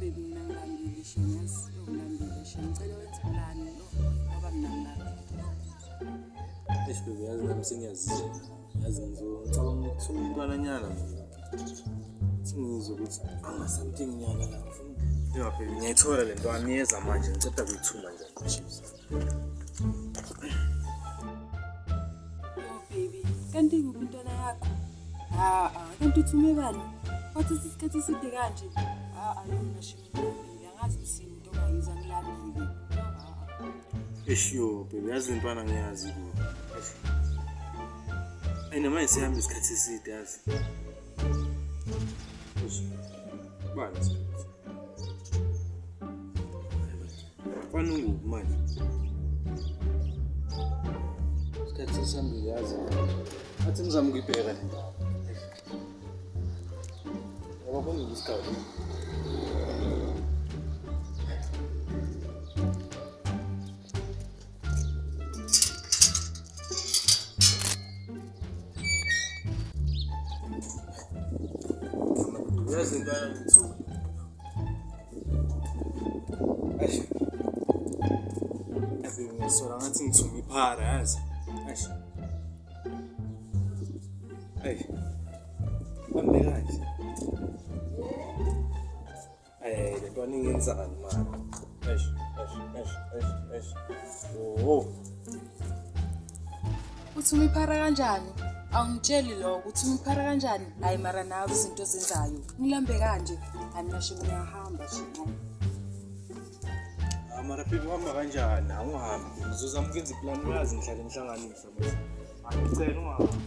baby mina ngilambile shenyazi, ngilambile ngicela wenze plani ngoba mina ngilambile. Baby yazi nami sengiyazi ngicabanga ukuthi umntwananyana mina. Singizwe ukuthi something nyana la ufuna. Yeah baby ngiyayithola le nto angiyeza manje ngiceda kuyithuma nje chips. Baby, kanti kuphi intwana yakho? Kanti uthume bani? Wathi isikhathi eside kanje. Mina shimini angazi ukuthi into ongayiza ngilambile. Eshiyo baby yazi intwana ngiyazi ku. Ayinama isihamba isikhathi eside yazi. Bani isikhathi? Kwani unguphi manje? Isikhathi sesihambile yazi. Athi ngizama ukuyibheka le. Ngoba kungeke isikhathi. Yazi intwana ngithuka. Eish. Ngisola ngathi ngithuma iphara yazi. Eish. Eish. Kambe kanje. Le ntwana ingenzani manje? Eish. Oh. Uthuma iphara kanjani? Awungitsheli lokho uthuma iphara kanjani? Hayi mara nawe izinto zenzayo. Ngilambe kanje. Mina shimi ngiyahamba shimi. Mara baby uhamba kanjani? Angihambi. Ngizozama ukwenza iplan yazi ngihlale ngihlanganisa bese. Angicela ungahambi.